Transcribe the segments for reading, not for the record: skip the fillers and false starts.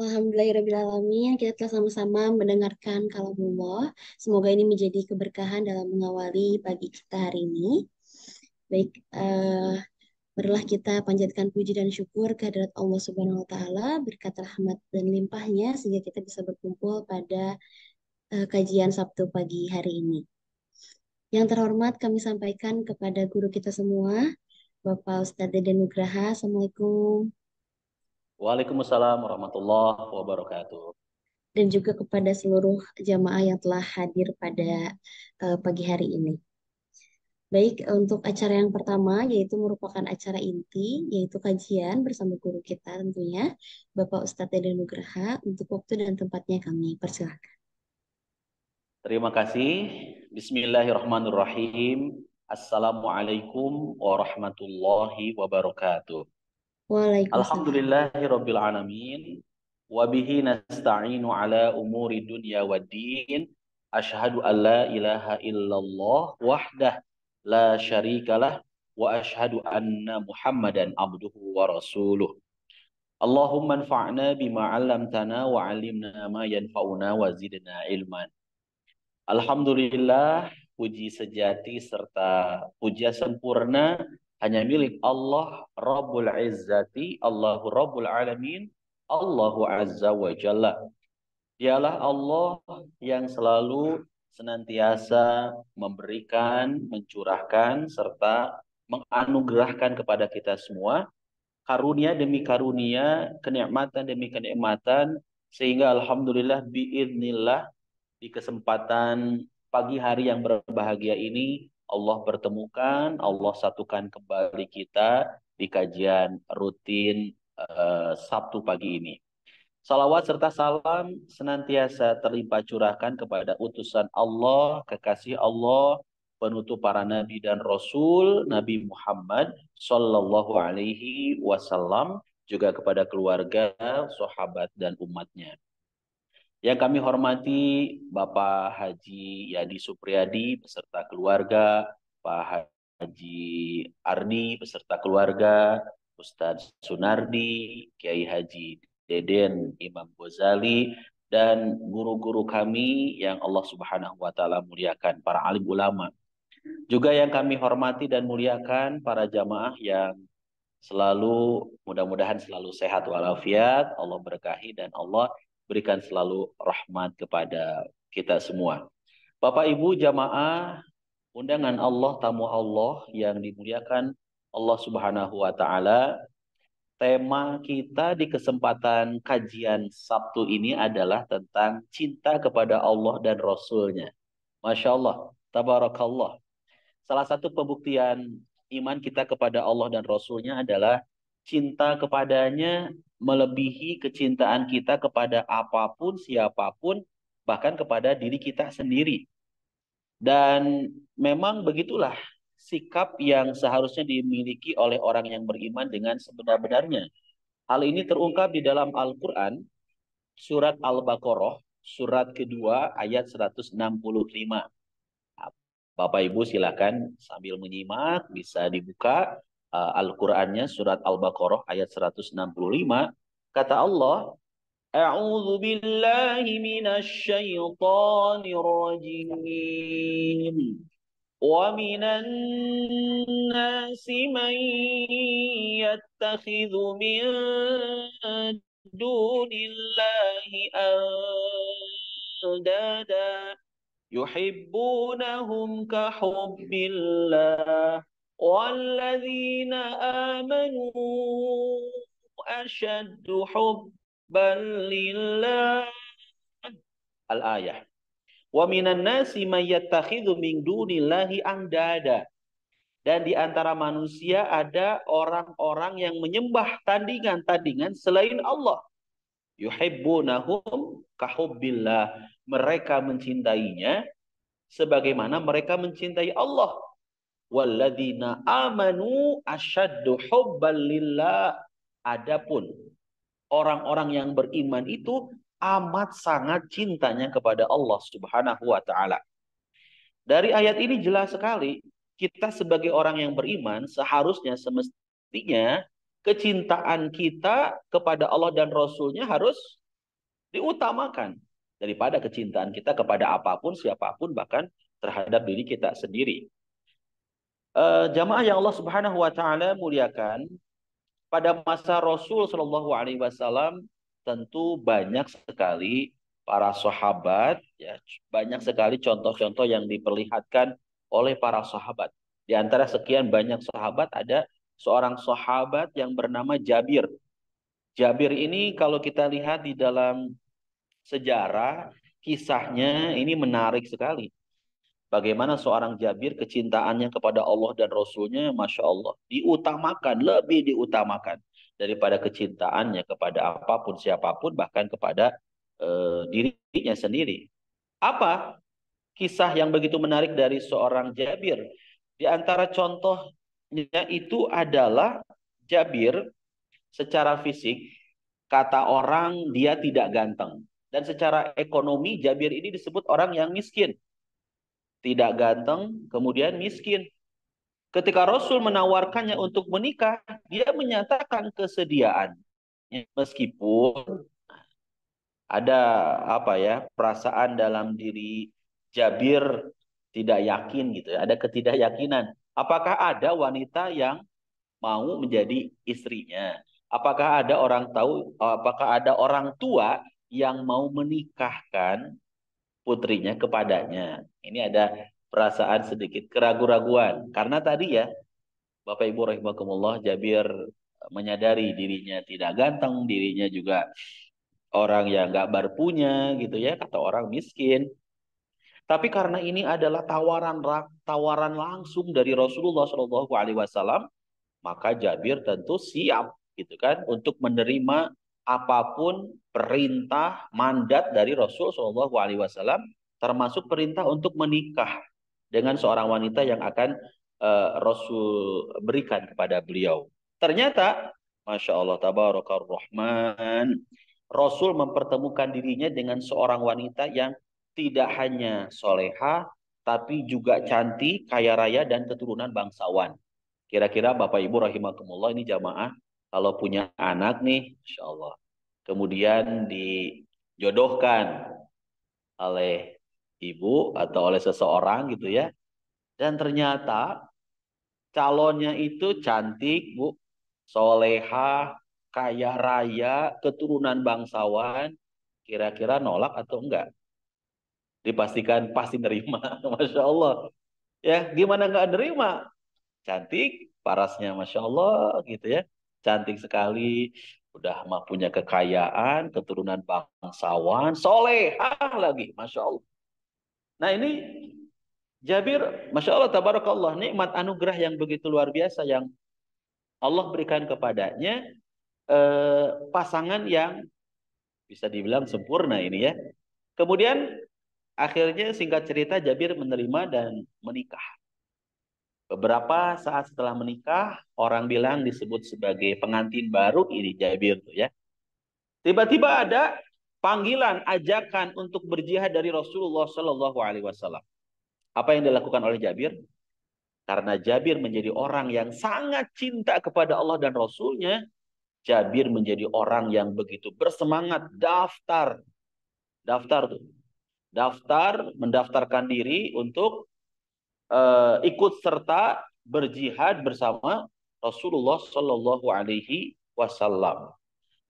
Alhamdulillahirrahmanirrahim. Kita telah sama-sama mendengarkan kalamullah. Semoga ini menjadi keberkahan dalam mengawali pagi kita hari ini. Baik, marilah kita panjatkan puji dan syukur kehadirat Allah Subhanahu wa Ta'ala, berkat rahmat dan limpahnya, sehingga kita bisa berkumpul pada kajian Sabtu pagi hari ini. Yang terhormat kami sampaikan kepada guru kita semua, Bapak Ustadz Deden Nugraha. Assalamualaikum. Waalaikumsalam warahmatullahi wabarakatuh. Dan juga kepada seluruh jamaah yang telah hadir pada pagi hari ini. Baik, untuk acara yang pertama yaitu merupakan acara inti, yaitu kajian bersama guru kita tentunya, Bapak Ustadz Deden Nugraha. Untuk waktu dan tempatnya kami persilahkan. Terima kasih. Bismillahirrahmanirrahim. Assalamualaikum warahmatullahi wabarakatuh. Waalaikumsalam. Alhamdulillahirabbil alamin. Wa bihi nasta'inu ala umuri dunya waddin. Asyhadu an la ilaha illallah wahdah la syarikalah wa asyhadu anna Muhammadan abduhu wa rasuluh. Allahumma anfa'na bima 'allamtana wa 'allimna ma yanfa'una wa zidna ilman. Alhamdulillah, puji sejati serta puja sempurna hanya milik Allah Rabbul Izzati, Allahu Rabbul Alamin, Allahu Azza wa Jalla. Dialah Allah yang selalu senantiasa memberikan, mencurahkan, serta menganugerahkan kepada kita semua karunia demi karunia, kenikmatan demi kenikmatan, sehingga Alhamdulillah biiznillah di kesempatan pagi hari yang berbahagia ini, Allah pertemukan, Allah satukan kembali kita di kajian rutin Sabtu pagi ini. Salawat serta salam senantiasa terlimpah curahkan kepada utusan Allah, kekasih Allah, penutup para nabi dan rasul, Nabi Muhammad Sallallahu Alaihi Wasallam, juga kepada keluarga, sahabat dan umatnya. Yang kami hormati Bapak Haji Yadi Supriyadi beserta keluarga, Pak Haji Arni beserta keluarga, Ustadz Sunardi, Kiai Haji Deden, Imam Ghazali, dan guru-guru kami yang Allah Subhanahu wa Ta'ala muliakan, para alim ulama. Juga yang kami hormati dan muliakan para jamaah yang selalu, mudah-mudahan selalu sehat walafiat, Allah berkahi dan Allah berikan selalu rahmat kepada kita semua. Bapak Ibu jamaah, undangan Allah, tamu Allah yang dimuliakan Allah Subhanahu wa Ta'ala, tema kita di kesempatan kajian Sabtu ini adalah tentang cinta kepada Allah dan Rasul-Nya. Masya Allah, tabarakallah. Salah satu pembuktian iman kita kepada Allah dan Rasul-Nya adalah cinta kepadanya melebihi kecintaan kita kepada apapun, siapapun, bahkan kepada diri kita sendiri. Dan memang begitulah sikap yang seharusnya dimiliki oleh orang yang beriman dengan sebenar-benarnya. Hal ini terungkap di dalam Al-Quran, surat Al-Baqarah, surat kedua ayat 165. Bapak Ibu silakan sambil menyimak, bisa dibuka Al-Qur'annya surat Al-Baqarah ayat 165. Kata Allah, A'udzu billahi minasy syaithanir rajim. Wa minan nasi man yattakhidhu min dunillahi andada yuhibbunahum kahubbillah walladzina amanu asyaddu hubban lillah. Al-ayah. Wa minan nasi may yattakhidhu min dunillahi andada. Dan di antara manusia ada orang-orang yang menyembah tandingan-tandingan selain Allah. Yuhibbunahum kahubbillah. Mereka mencintainya sebagaimana mereka mencintai Allah. Walladzina amanu asyaddu hubban lillah. Adapun orang-orang yang beriman itu amat sangat cintanya kepada Allah Subhanahu wa Ta'ala. Dari ayat ini jelas sekali, kita sebagai orang yang beriman seharusnya semestinya kecintaan kita kepada Allah dan Rasul-Nya harus diutamakan daripada kecintaan kita kepada apapun, siapapun, bahkan terhadap diri kita sendiri. Jamaah yang Allah Subhanahu wa taala muliakan, pada masa Rasul Shallallahu alaihi wasallam tentu banyak sekali para sahabat, ya, banyak sekali contoh-contoh yang diperlihatkan oleh para sahabat. Di antara sekian banyak sahabat ada seorang sahabat yang bernama Jabir. Jabir ini kalau kita lihat di dalam sejarah, kisahnya ini menarik sekali. Bagaimana seorang Jabir kecintaannya kepada Allah dan Rasulnya, Masya Allah, diutamakan, lebih diutamakan daripada kecintaannya kepada apapun, siapapun, bahkan kepada dirinya sendiri. Apa kisah yang begitu menarik dari seorang Jabir? Di antara contohnya itu adalah Jabir secara fisik, kata orang dia tidak ganteng. Dan secara ekonomi Jabir ini disebut orang yang miskin. Tidak ganteng, kemudian miskin. Ketika Rasul menawarkannya untuk menikah, dia menyatakan kesediaan. Meskipun ada apa ya, perasaan dalam diri Jabir tidak yakin gitu ya, ada ketidakyakinan. Apakah ada wanita yang mau menjadi istrinya? Apakah ada orang tua yang mau menikahkan putrinya kepadanya? Ini ada perasaan sedikit keraguan-raguan. Karena tadi ya, Bapak Ibu rahimakumullah, Jabir menyadari dirinya tidak ganteng, dirinya juga orang yang nggak berpunya gitu ya, kata orang miskin. Tapi karena ini adalah tawaran langsung dari Rasulullah Shallallahu Alaihi Wasallam, maka Jabir tentu siap gitu kan untuk menerima apapun perintah mandat dari Rasul Shallallahu Alaihi Wasallam, termasuk perintah untuk menikah dengan seorang wanita yang akan Rasul berikan kepada beliau. Ternyata, Masya Allah, Tabarakar Rahman, Rasul mempertemukan dirinya dengan seorang wanita yang tidak hanya soleha, tapi juga cantik, kaya raya, dan keturunan bangsawan. Kira-kira Bapak Ibu rahimakumullah ini jamaah, kalau punya anak nih, Masya Allah, kemudian dijodohkan oleh ibu atau oleh seseorang gitu ya, dan ternyata calonnya itu cantik, Bu, soleha, kaya raya, keturunan bangsawan, kira-kira nolak atau enggak? Dipastikan pasti nerima, Masya Allah. Ya, gimana nggak nerima? Cantik, parasnya Masya Allah gitu ya. Cantik sekali, udah mah punya kekayaan, keturunan bangsawan, solehah lagi, Masya Allah. Nah ini Jabir, Masya Allah, tabarakallah, nikmat anugerah yang begitu luar biasa yang Allah berikan kepadanya, pasangan yang bisa dibilang sempurna ini ya. Kemudian akhirnya singkat cerita Jabir menerima dan menikah. Beberapa saat setelah menikah, orang bilang disebut sebagai pengantin baru ini Jabir tuh ya. Tiba-tiba ada panggilan, ajakan untuk berjihad dari Rasulullah Shallallahu Alaihi Wasallam. Apa yang dilakukan oleh Jabir? Karena Jabir menjadi orang yang sangat cinta kepada Allah dan Rasulnya, Jabir menjadi orang yang begitu bersemangat daftar tuh, mendaftarkan diri untuk ikut serta berjihad bersama Rasulullah Shallallahu Alaihi Wasallam.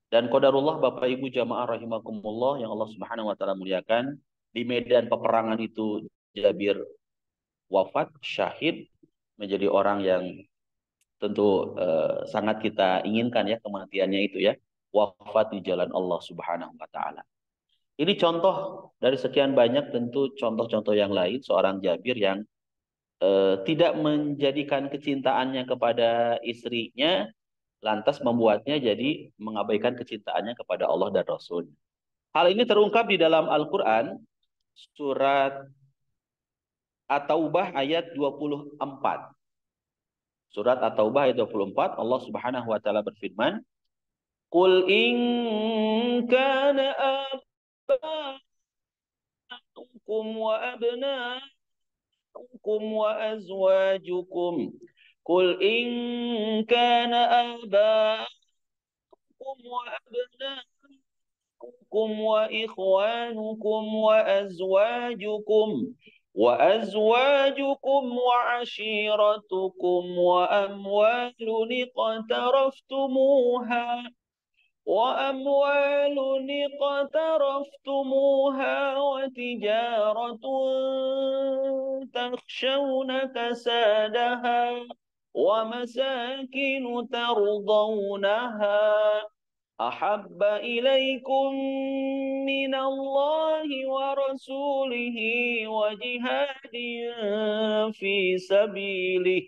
Dan qadarullah Bapak Ibu jamaah rahimakumullah yang Allah Subhanahu Wa Taala muliakan, di medan peperangan itu Jabir wafat syahid, menjadi orang yang tentu sangat kita inginkan ya kematiannya itu ya, wafat di jalan Allah Subhanahu Wa Taala. Ini contoh dari sekian banyak tentu contoh-contoh yang lain seorang Jabir yang tidak menjadikan kecintaannya kepada istrinya lantas membuatnya jadi mengabaikan kecintaannya kepada Allah dan Rasul. Hal ini terungkap di dalam Al-Quran surat At-Taubah ayat 24. Surat At-Taubah ayat 24, Allah Subhanahu wa taala berfirman, "Qul in kana aba'ukum wa abna'ukum wa azwajukum Qul in kana aba'ukum wa abna'ukum وإخوانكم وأزواجكم وعشيرتكم وأموال اقترفتموها وتجارة تخشون كسادها ومساكن ترضونها أحب إليكم من الله ورسوله وجهاد في سبيله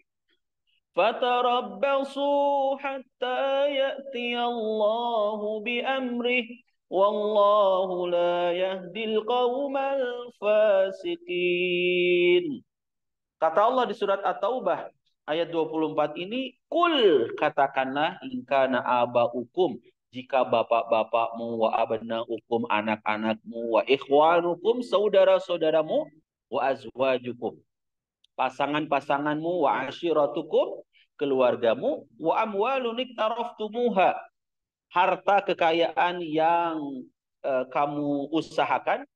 فتربصوا حتى يأتي الله بأمره والله لا يهدي القوم الفاسقين. Kata Allah di surat At-Taubah ayat 24 ini, kul katakanlah ingkana abaukum, jika bapak-bapakmu, wa abnaukum anak-anakmu, wa ikhwanukum saudara-saudaramu, wa azwajukum pasangan-pasanganmu, wa ashiratukum keluargamu, wa amwalun iktaraftumuha harta kekayaan yang kamu usahakan,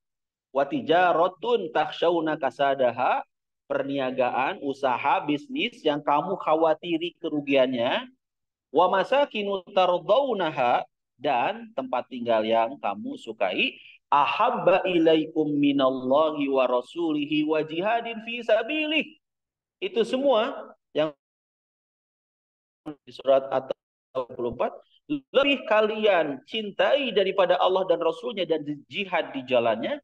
wa tijaratun takhshawna kasadaha perniagaan, usaha, bisnis yang kamu khawatiri kerugiannya, wa masakinu tardawnaha dan tempat tinggal yang kamu sukai, ahabba ilaikum minallahi wa rasulihi wa jihadin fi sabilih. Itu semua yang di surat At-24 lebih kalian cintai daripada Allah dan Rasulnya dan jihad di jalannya,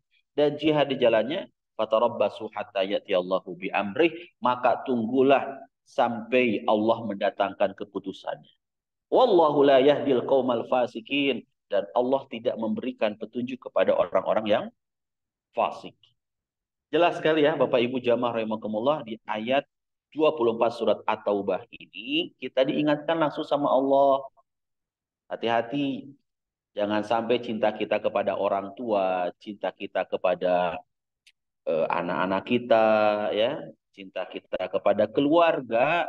fatarabbasu hatta ya'tiyallahu bi amrih, maka tunggulah sampai Allah mendatangkan keputusannya. Wallahu la yahdil qaumal fasikin, dan Allah tidak memberikan petunjuk kepada orang-orang yang fasik. Jelas sekali ya Bapak Ibu jamaah rahimakumullah, di ayat 24 surat At-Taubah ini kita diingatkan langsung sama Allah. Hati-hati, jangan sampai cinta kita kepada orang tua, cinta kita kepada anak-anak kita, ya, cinta kita kepada keluarga,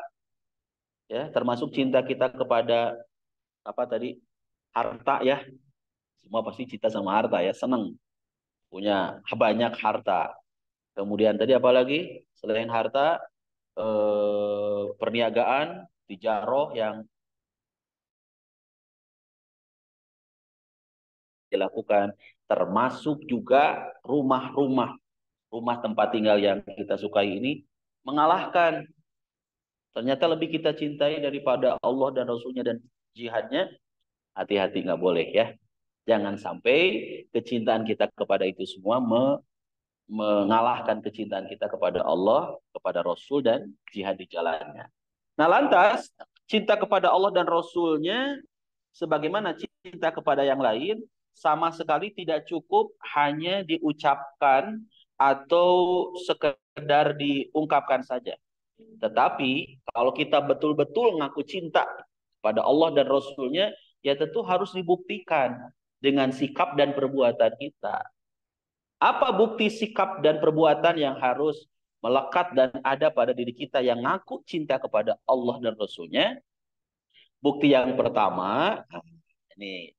ya, termasuk cinta kita kepada apa tadi, harta, ya. Semua pasti cinta sama harta, ya, senang punya banyak harta. Kemudian tadi apa lagi selain harta, perniagaan, tijaroh yang dilakukan, termasuk juga rumah tempat tinggal yang kita sukai ini mengalahkan. Ternyata lebih kita cintai daripada Allah dan Rasulnya dan jihadnya. Hati-hati, nggak boleh ya. Jangan sampai kecintaan kita kepada itu semua mengalahkan kecintaan kita kepada Allah, kepada Rasul dan jihad di jalannya. Nah lantas, cinta kepada Allah dan Rasulnya sebagaimana cinta kepada yang lain, sama sekali tidak cukup hanya diucapkan atau sekedar diungkapkan saja. Tetapi kalau kita betul-betul ngaku cinta pada Allah dan Rasulnya, ya tentu harus dibuktikan dengan sikap dan perbuatan kita. Apa bukti sikap dan perbuatan yang harus melekat dan ada pada diri kita yang ngaku cinta kepada Allah dan Rasulnya? Bukti yang pertama, ini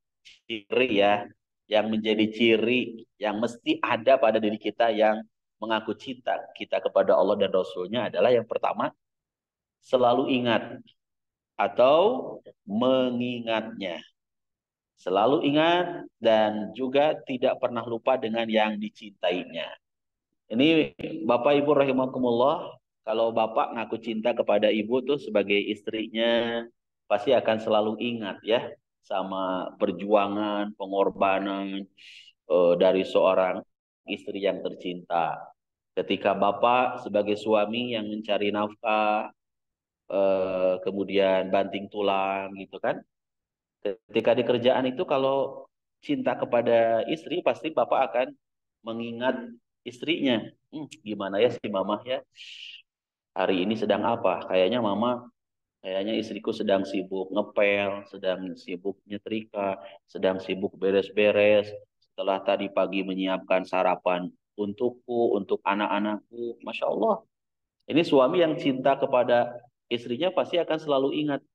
ciri ya, yang menjadi ciri yang mesti ada pada diri kita yang mengaku cinta kita kepada Allah dan Rasulnya adalah yang pertama, selalu ingat atau mengingatnya. Selalu ingat dan juga tidak pernah lupa dengan yang dicintainya. Ini Bapak Ibu rahimakumullah, kalau Bapak ngaku cinta kepada Ibu tuh sebagai istrinya, pasti akan selalu ingat ya sama perjuangan, pengorbanan dari seorang istri yang tercinta. Ketika Bapak sebagai suami yang mencari nafkah, kemudian banting tulang gitu kan. Ketika di kerjaan itu kalau cinta kepada istri pasti Bapak akan mengingat istrinya. Gimana ya si Mama ya? Hari ini sedang apa? Kayaknya istriku sedang sibuk ngepel, sedang sibuk nyetrika, sedang sibuk beres-beres. Setelah tadi pagi menyiapkan sarapan untukku, untuk anak-anakku. Masya Allah. Ini suami yang cinta kepada istrinya pasti akan selalu ingat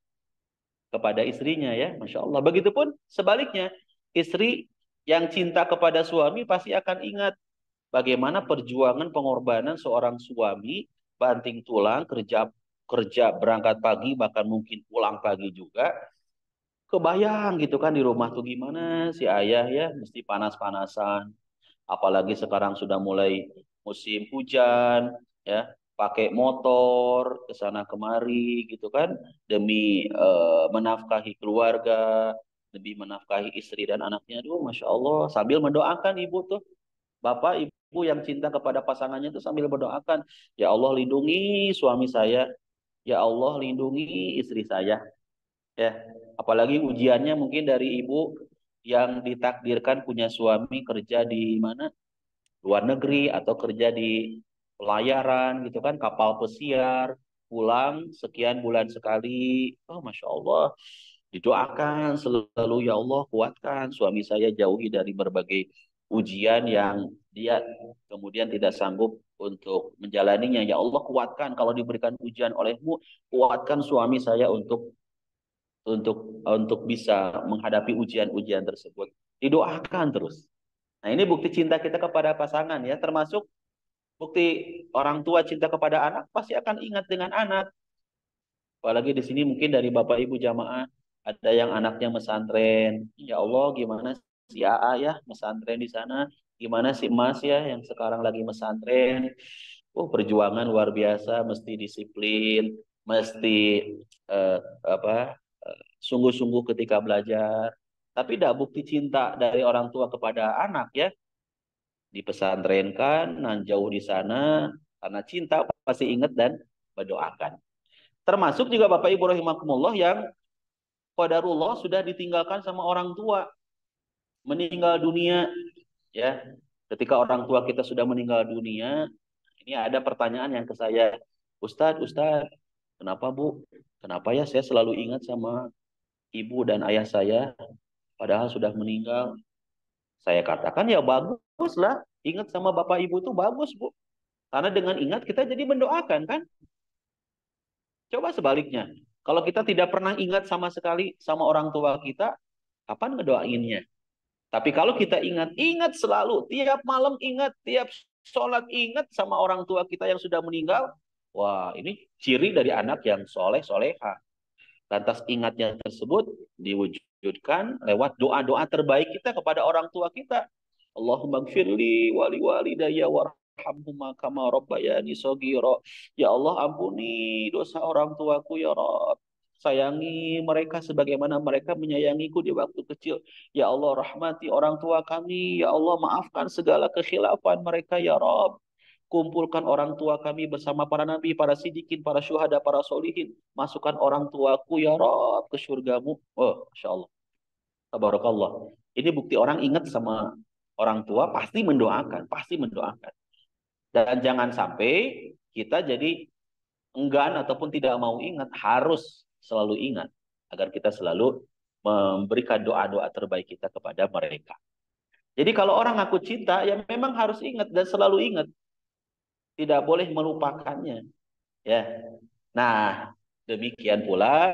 kepada istrinya ya, Masya Allah. Begitupun sebaliknya, istri Yang cinta kepada suami pasti akan ingat bagaimana perjuangan pengorbanan seorang suami banting tulang kerja kerja berangkat pagi bahkan mungkin pulang pagi juga. Kebayang gitu kan di rumah tuh gimana si ayah ya mesti panas-panasan. Apalagi sekarang sudah mulai musim hujan ya, pakai motor ke sana kemari gitu kan demi menafkahi keluarga, demi menafkahi istri dan anaknya. Aduh, Masya Allah, sambil mendoakan ibu tuh, bapak ibu yang cinta kepada pasangannya tuh sambil mendoakan, ya Allah lindungi suami saya, ya Allah lindungi istri saya ya. Apalagi ujiannya mungkin dari ibu yang ditakdirkan punya suami kerja di mana, luar negeri atau kerja di pelayaran gitu kan, kapal pesiar, pulang sekian bulan sekali. Oh, Masya Allah. Didoakan selalu, ya Allah kuatkan suami saya jauhi dari berbagai ujian yang dia kemudian tidak sanggup untuk menjalaninya. Ya Allah kuatkan kalau diberikan ujian olehmu, kuatkan suami saya untuk bisa menghadapi ujian-ujian tersebut. Didoakan terus. Nah, ini bukti cinta kita kepada pasangan ya, termasuk bukti orang tua cinta kepada anak pasti akan ingat dengan anak. Apalagi di sini mungkin dari Bapak Ibu jamaah ada yang anaknya mesantren. Ya Allah, gimana si AA ya mesantren di sana? Gimana si Mas ya yang sekarang lagi mesantren? Perjuangan luar biasa, mesti disiplin, mesti eh, apa? Sungguh-sungguh ketika belajar. Tapi tidak bukti cinta dari orang tua kepada anak ya, dipesantrenkan, nan jauh di sana, karena cinta pasti ingat dan berdoakan. Termasuk juga Bapak Ibu rahimakumullah yang qadarullah sudah ditinggalkan sama orang tua, meninggal dunia ya. Ketika orang tua kita sudah meninggal dunia, ini ada pertanyaan yang ke saya, Ustadz, kenapa Bu? Kenapa ya saya selalu ingat sama ibu dan ayah saya, padahal sudah meninggal? Saya katakan ya bagus lah, ingat sama bapak ibu itu bagus Bu. Karena dengan ingat kita jadi mendoakan kan. Coba sebaliknya. Kalau kita tidak pernah ingat sama sekali sama orang tua kita, kapan ngedoainnya? Tapi kalau kita ingat, ingat selalu. Tiap malam ingat, tiap sholat ingat sama orang tua kita yang sudah meninggal. Wah, ini ciri dari anak yang soleh, soleha. Lantas ingatnya tersebut diwujudkan lewat doa-doa terbaik kita kepada orang tua kita. Allahumma gfirli wali walidayya warhamhuma kama rabbayani shaghira. Ya Allah ampuni dosa orang tuaku ya Rabb. Sayangi mereka sebagaimana mereka menyayangiku di waktu kecil. Ya Allah rahmati orang tua kami. Ya Allah maafkan segala kekhilafan mereka ya Rabb. Kumpulkan orang tua kami bersama para nabi, para sidikin, para syuhada, para solihin. Masukkan orang tuaku ya Rob ke surgamu. Oh, Masya Allah. Tabarakallah. Ini bukti orang ingat sama orang tua, pasti mendoakan. Pasti mendoakan. Dan jangan sampai kita jadi enggan ataupun tidak mau ingat. Harus selalu ingat. Agar kita selalu memberikan doa-doa terbaik kita kepada mereka. Jadi kalau orang ngaku cinta, ya memang harus ingat dan selalu ingat. Tidak boleh melupakannya. Ya. Nah, demikian pula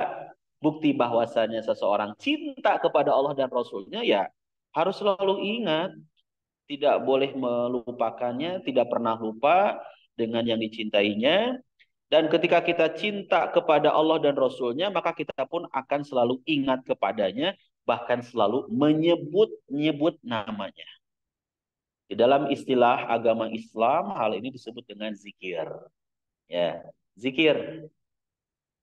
bukti bahwasanya seseorang cinta kepada Allah dan Rasulnya ya harus selalu ingat, tidak boleh melupakannya, tidak pernah lupa dengan yang dicintainya. Dan ketika kita cinta kepada Allah dan Rasulnya, maka kita pun akan selalu ingat kepadanya, bahkan selalu menyebut-nyebut namanya. Di dalam istilah agama Islam, hal ini disebut dengan zikir. Ya, zikir.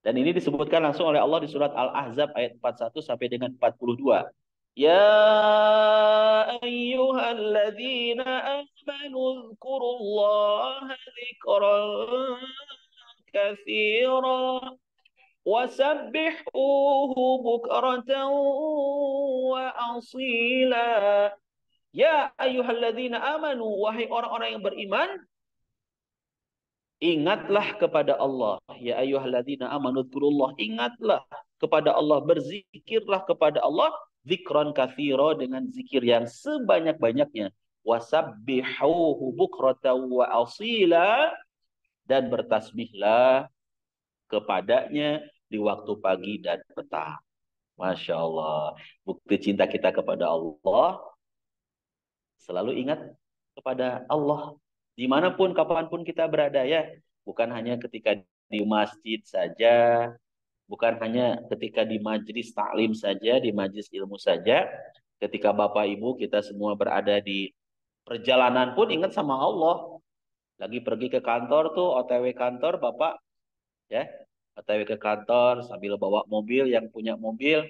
Dan ini disebutkan langsung oleh Allah di surat Al-Ahzab ayat 41 sampai dengan 42. Ya ayyuhalladzina amanu dzkurullaha dzikran katsira wasabbihuhu bukratan wa asila. Ya ayyuhalladzina amanu, wahai orang-orang yang beriman, ingatlah kepada Allah. Ya ayyuhalladzina amanu dzkurullah. Ingatlah kepada Allah. Berzikirlah kepada Allah. Zikran katsira, dengan zikir yang sebanyak-banyaknya. Wasabbihuhu bukratan wa asila. Dan bertasbihlah kepadanya di waktu pagi dan petang. Masya Allah. Bukti cinta kita kepada Allah. Selalu ingat kepada Allah dimanapun kapanpun kita berada ya, bukan hanya ketika di masjid saja, bukan hanya ketika di majlis taklim saja, di majlis ilmu saja. Ketika Bapak Ibu kita semua berada di perjalanan pun ingat sama Allah. Lagi pergi ke kantor tuh, OTW kantor Bapak ya, OTW ke kantor sambil bawa mobil, yang punya mobil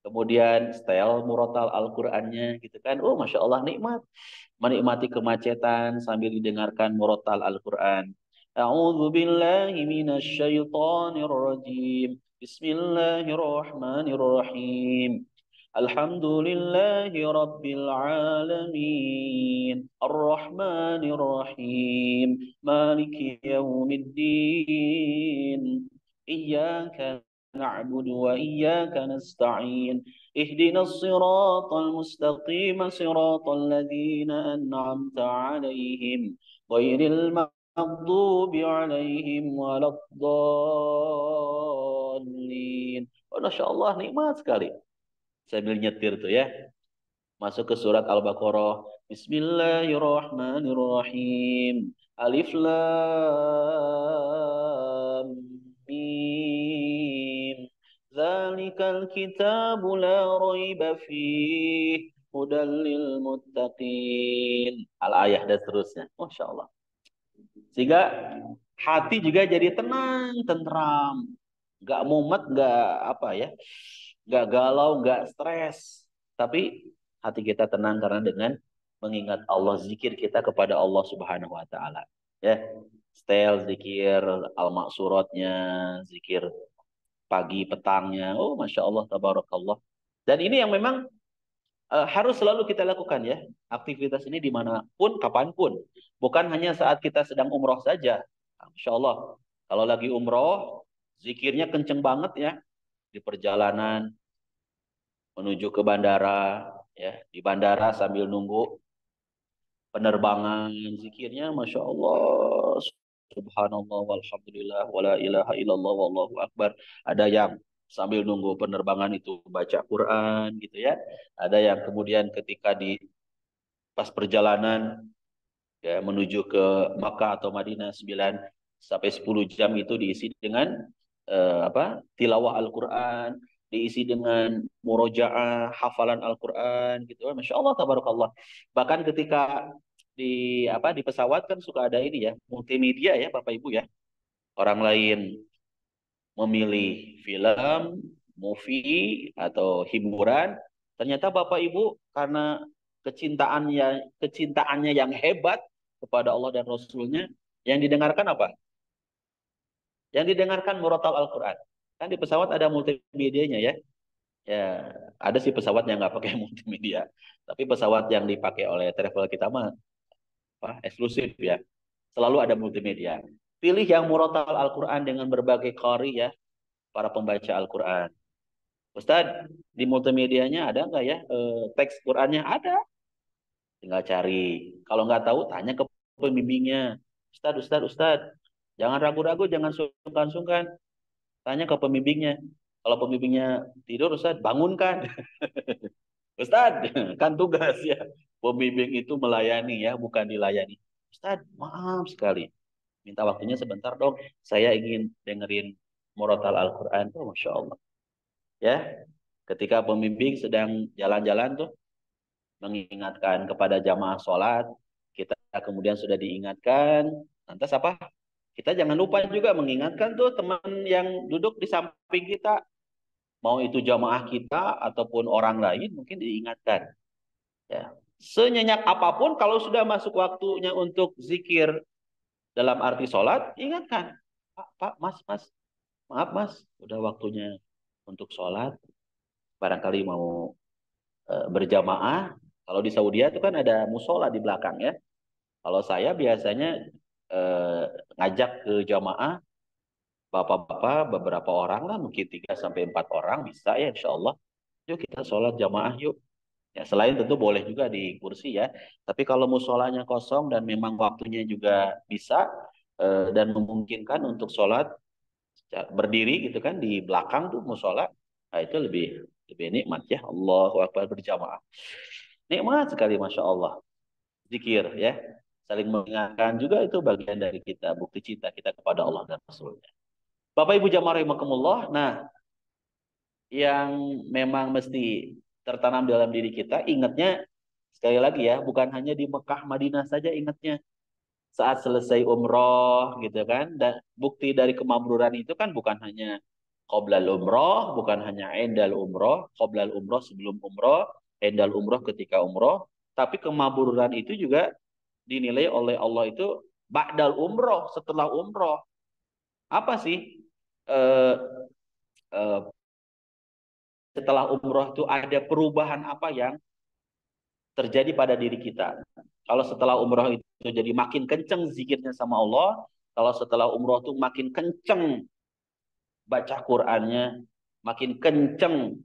kemudian setel murotal Al-Qur'annya gitu kan. Oh, Masya Allah nikmat. Menikmati kemacetan sambil didengarkan murotal Al-Qur'an. A'udzu billahi minasyaitonir rajim. Bismillahirrahmanirrahim. Alhamdulillahi rabbil alamin. Ar-Rahmanir Rahim. Maliki yaumiddin. Iyyaka na'budu wa iyyaka nasta'in. اهدنا الصراط المستقيم صراط الذين أنعمت عليهم غير المغضوب عليهم ولا الضالين. Oh, Masya Allah nikmat sekali sambil nyetir tuh ya. Masuk ke surat Al-Baqarah. Bismillahirrahmanirrahim. Alif Lam Mim. Zalikal kitabu la raiba fih. Hudal lil muttaqin. Al-ayah dan seterusnya. Masya Allah. Sehingga hati juga jadi tenang, tentram. Nggak mumet, nggak apa ya, nggak galau, nggak stres. Tapi hati kita tenang karena dengan mengingat Allah, zikir kita kepada Allah Subhanahu Wa Taala. Ya, setel zikir al-maksuratnya, zikir pagi petangnya. Oh, Masya Allah, tabarakallah. Dan ini yang memang harus selalu kita lakukan ya. Aktivitas ini dimanapun, kapanpun. Bukan hanya saat kita sedang umroh saja. Masya Allah. Kalau lagi umroh, zikirnya kenceng banget ya. Di perjalanan menuju ke bandara. Ya, di bandara sambil nunggu penerbangan. Zikirnya Masya Allah. Subhanallah walhamdulillah wala ilaha illallah wallahu akbar. Ada yang sambil nunggu penerbangan itu baca Quran gitu ya. Ada yang kemudian ketika di pas perjalanan ya menuju ke Makkah atau Madinah 9 sampai 10 jam itu diisi dengan tilawah Al-Qur'an, diisi dengan murojaah, hafalan Al-Qur'an gitu. Masya Allah tabarakallah. Bahkan ketika di pesawat kan suka ada ini ya, multimedia ya Bapak Ibu ya. Orang lain memilih film, movie atau hiburan, ternyata Bapak Ibu karena kecintaannya yang hebat kepada Allah dan Rasulnya, yang didengarkan apa? Yang didengarkan murotal Al-Quran. Kan di pesawat ada multimedianya ya. Ya, ada sih pesawat yang nggak pakai multimedia. Tapi pesawat yang dipakai oleh travel kita mah eksklusif ya. Selalu ada multimedia. Pilih yang murotal Al-Quran dengan berbagai qari ya, para pembaca Al-Quran. Ustadz, di multimedianya ada nggak ya teks Qurannya? Ada. Tinggal cari. Kalau nggak tahu, tanya ke pembimbingnya. Ustadz, Ustadz, Ustadz. Jangan ragu-ragu, jangan sungkan-sungkan. Tanya ke pembimbingnya. Kalau pembimbingnya tidur, Ustadz, bangunkan. Ustadz, kan tugas ya. Pembimbing itu melayani ya, bukan dilayani. Ustadz, maaf sekali. Minta waktunya sebentar dong. Saya ingin dengerin murotal Al-Quran. Oh, Masya Allah. Ya, ketika pembimbing sedang jalan-jalan tuh, mengingatkan kepada jamaah sholat, kita kemudian sudah diingatkan, lantas apa? Kita jangan lupa juga mengingatkan tuh teman yang duduk di samping kita, mau itu jamaah kita ataupun orang lain mungkin diingatkan. Ya. Senyenyak apapun kalau sudah masuk waktunya untuk zikir dalam arti sholat, ingatkan. Pak, Mas, maaf Mas, udah waktunya untuk sholat, barangkali mau berjamaah. Kalau di Saudi itu kan ada musola di belakang ya. Kalau saya biasanya eh, ngajak ke jamaah bapak-bapak beberapa orang lah, mungkin 3 sampai 4 orang bisa ya insya Allah. Yuk kita sholat jamaah yuk. Ya, selain tentu boleh juga di kursi ya. Tapi kalau musolanya kosong dan memang waktunya juga bisa dan memungkinkan untuk sholat berdiri gitu kan di belakang tuh musola, nah itu lebih lebih nikmat ya. Allahu Akbar berjamaah. Nikmat sekali Masya Allah. zikir ya. Saling mengingatkan juga itu bagian dari kita, bukti cinta kita kepada Allah dan Rasulnya. Bapak Ibu jamaah rahimakumullah. Nah, yang memang mesti tertanam dalam diri kita, ingatnya sekali lagi ya, bukan hanya di Mekah, Madinah saja ingatnya. Saat selesai umroh gitu kan, dan bukti dari kemabruran itu kan bukan hanya qoblal umroh, bukan hanya endal umroh, qoblal umroh sebelum umroh, endal umroh ketika umroh, tapi kemabruran itu juga dinilai oleh Allah itu ba'dal umroh, setelah umroh. Apa sih eh, eh, setelah umroh itu ada perubahan apa yang terjadi pada diri kita? Kalau setelah umroh itu jadi makin kenceng zikirnya sama Allah, kalau setelah umroh itu makin kenceng baca Qur'annya, makin kenceng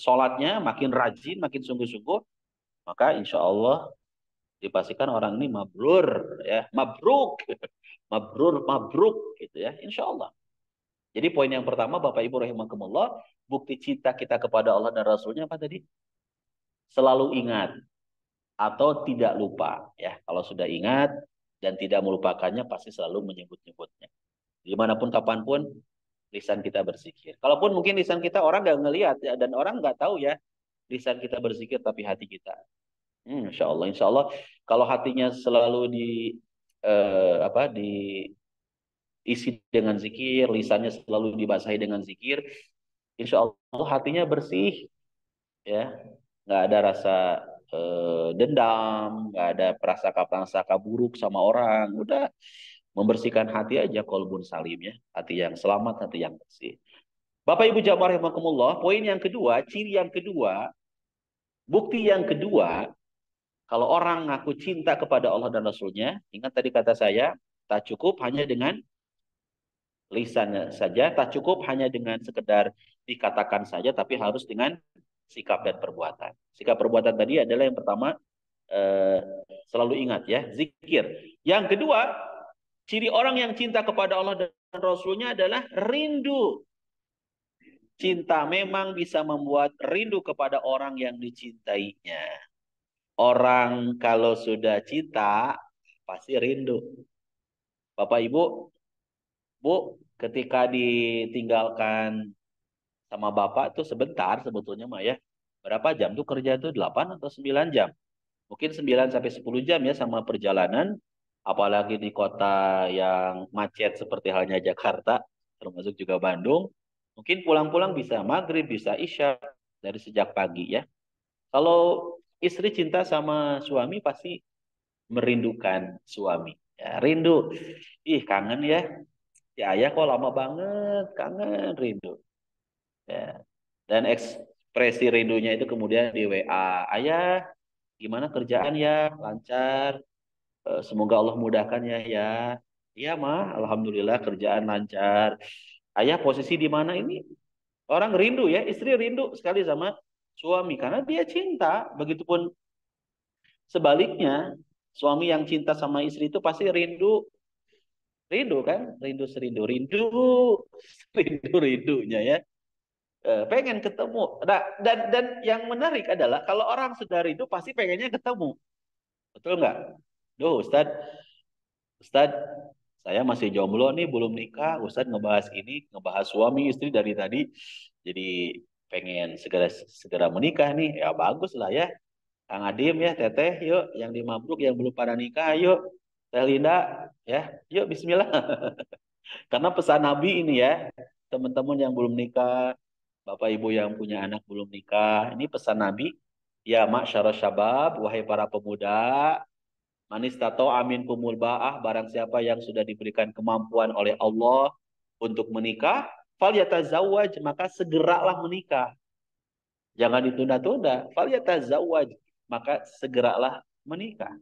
sholatnya, makin rajin, makin sungguh-sungguh, maka insya Allah dipastikan orang ini mabrur, ya, mabruk, mabrur, mabruk, gitu ya, insya Allah. Jadi poin yang pertama, Bapak Ibu rahimakumullah, bukti cinta kita kepada Allah dan Rasulnya apa tadi? Selalu ingat atau tidak lupa, ya. Kalau sudah ingat dan tidak melupakannya, pasti selalu menyebut-nyebutnya. Dimanapun, kapanpun, lisan kita berzikir. Kalaupun mungkin lisan kita orang nggak ngelihat ya, dan orang nggak tahu ya lisan kita berzikir, tapi hati kita. Insya Allah, kalau hatinya selalu diisi dengan zikir, lisannya selalu dibasahi dengan zikir, insya Allah hatinya bersih, ya, nggak ada rasa dendam, nggak ada prasangka-prasangka buruk sama orang, udah membersihkan hati aja, kolbun salim ya, hati yang selamat, hati yang bersih. Bapak Ibu jamaah rahimakumullah, poin yang kedua, ciri yang kedua, bukti yang kedua, kalau orang ngaku cinta kepada Allah dan Rasulnya, ingat tadi kata saya, tak cukup hanya dengan lisannya saja, tak cukup hanya dengan sekedar dikatakan saja, tapi harus dengan sikap dan perbuatan. Sikap perbuatan tadi adalah yang pertama, eh, selalu ingat ya, zikir. Yang kedua, ciri orang yang cinta kepada Allah dan Rasulnya adalah rindu. Cinta memang bisa membuat rindu kepada orang yang dicintainya. Orang kalau sudah cinta, pasti rindu. Bapak Ibu, Bu, ketika ditinggalkan sama Bapak tuh sebentar sebetulnya mah ya. Berapa jam tuh kerja tuh? 8 atau 9 jam. Mungkin 9 sampai 10 jam ya sama perjalanan. Apalagi di kota yang macet seperti halnya Jakarta, termasuk juga Bandung. Mungkin pulang-pulang bisa maghrib, bisa isya dari sejak pagi ya. Kalau istri cinta sama suami pasti merindukan suami. Ya, rindu. Ih, kangen ya. Ya ayah kok lama banget, kangen, rindu. Ya. Dan ekspresi rindunya itu kemudian di WA. Ayah, gimana kerjaan ya? Lancar. Semoga Allah mudahkan ya ya. Iya mah, alhamdulillah kerjaan lancar. Ayah posisi di mana ini? Orang rindu ya, istri rindu sekali sama suami karena dia cinta. Begitupun sebaliknya, suami yang cinta sama istri itu pasti rindu, rindu kan, rindu serindu, rindu, rindu rindunya ya. Pengen ketemu. Nah, dan yang menarik adalah kalau orang sudah rindu pasti pengennya ketemu, betul nggak? Duh, Ustadz, saya masih jomblo nih, belum nikah. Ustadz ngebahas ini, ngebahas suami istri dari tadi, jadi pengen segera segera menikah nih. Ya bagus lah ya. Kang Adim ya, Teteh, yuk, yang di Mabruk yang belum pada nikah, yuk. Teh Linda, ya, yuk Bismillah. Karena pesan Nabi ini ya, teman-teman yang belum nikah, Bapak Ibu yang punya anak belum nikah, ini pesan Nabi, ya ma'syara syabab, wahai para pemuda, manis tato amin kumul ba'ah, barang siapa yang sudah diberikan kemampuan oleh Allah untuk menikah, fal yatazawwaj, maka segeralah menikah. Jangan ditunda-tunda, fal yatazawwaj, maka segeralah menikah.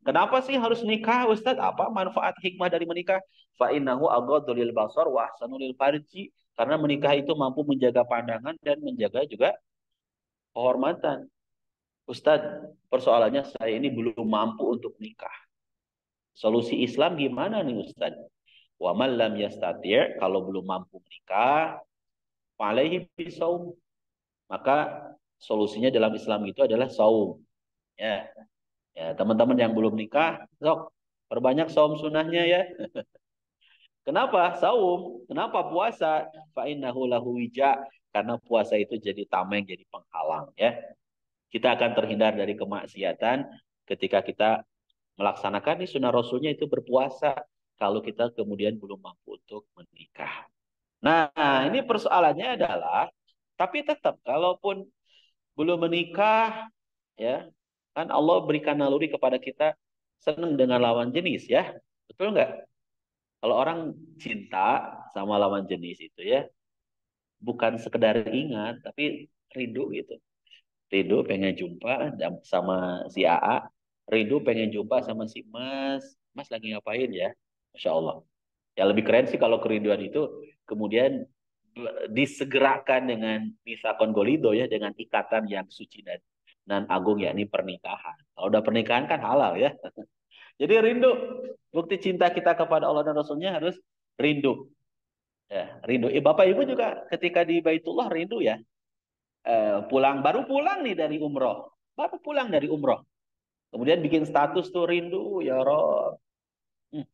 Kenapa sih harus nikah, Ustadz? Apa manfaat hikmah dari menikah? Fa innahu aghaddu lil basar wa ahsanu lil farji. Karena menikah itu mampu menjaga pandangan dan menjaga juga kehormatan. Ustadz, persoalannya saya ini belum mampu untuk nikah. Solusi Islam gimana nih Ustadz? Wa man lam yastati', kalau belum mampu menikah, alaihi bisaum. Maka solusinya dalam Islam itu adalah saum. Ya. Ya, teman-teman yang belum nikah, sok perbanyak saum sunnahnya ya. Kenapa saum? Kenapa puasa? Fa innahu lahu wija. Karena puasa itu jadi tameng, jadi penghalang ya. Kita akan terhindar dari kemaksiatan ketika kita melaksanakan sunnah rasulnya itu berpuasa. Kalau kita kemudian belum mampu untuk menikah. Nah, ini persoalannya adalah, tapi tetap kalaupun belum menikah, ya kan Allah berikan naluri kepada kita senang dengan lawan jenis ya, betul nggak? Kalau orang cinta sama lawan jenis itu ya, bukan sekedar ingat, tapi rindu gitu. Rindu pengen jumpa sama si AA, rindu pengen jumpa sama si Mas. Mas lagi ngapain ya? Masya Allah. Ya lebih keren sih kalau kerinduan itu kemudian disegerakan dengan misakon golido ya, dengan ikatan yang suci dan agung yakni pernikahan. Kalau udah pernikahan kan halal ya. Jadi rindu, bukti cinta kita kepada Allah dan Rasulnya harus rindu. Ya, rindu. Bapak Ibu juga ketika di Baitullah rindu ya. Pulang baru pulang nih dari umroh. Baru pulang dari umroh. Kemudian bikin status tuh rindu ya Rob. Hmm,